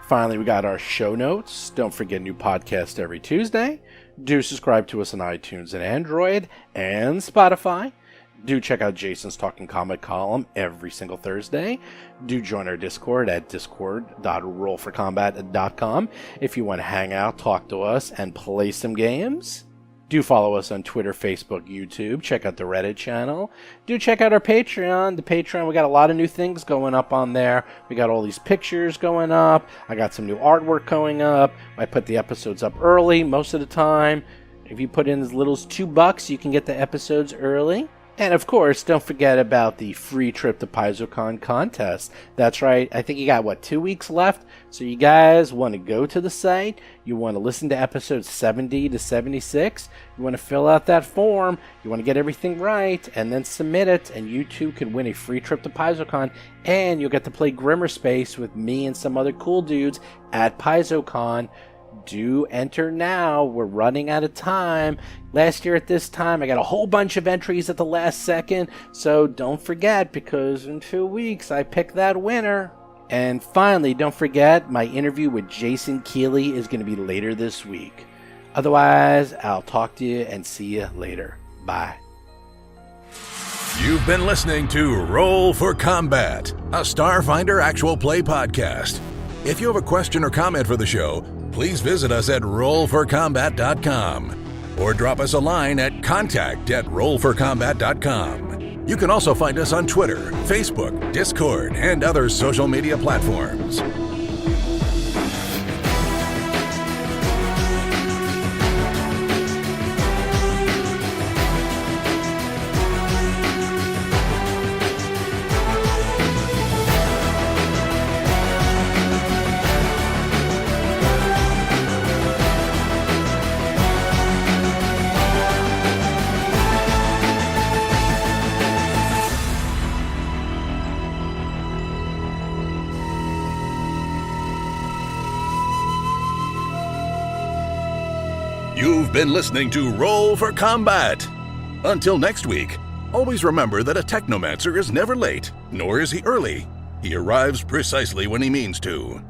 Finally, we got our show notes. Don't forget, new podcast every Tuesday. Do subscribe to us on iTunes and Android and Spotify. Do check out Jason's Talking Comic column every single Thursday. Do join our Discord at discord.rollforcombat.com if you want to hang out, talk to us, and play some games. Do follow us on Twitter, Facebook, YouTube. Check out the Reddit channel. Do check out our Patreon. The Patreon, we got a lot of new things going up on there. We got all these pictures going up. I got some new artwork going up. I put the episodes up early most of the time. If you put in as little as $2, you can get the episodes early. And of course, don't forget about the free trip to PaizoCon contest. That's right, I think you got, 2 weeks left? So you guys want to go to the site, you want to listen to episodes 70 to 76, you want to fill out that form, you want to get everything right, and then submit it, and you too can win a free trip to PaizoCon, and you'll get to play Grimmerspace with me and some other cool dudes at PaizoCon. Do enter now. We're running out of time. Last year at this time, I got a whole bunch of entries at the last second, so don't forget, because in 2 weeks, I picked that winner. And finally, don't forget, my interview with Jason Keeley is going to be later this week. Otherwise, I'll talk to you and see you later. Bye. You've been listening to Roll for Combat, a Starfinder actual play podcast. If you have a question or comment for the show, please visit us at rollforcombat.com or drop us a line at contact@rollforcombat.com. You can also find us on Twitter, Facebook, Discord, and other social media platforms. You've been listening to Roll for Combat. Until next week, always remember that a technomancer is never late, nor is he early. He arrives precisely when he means to.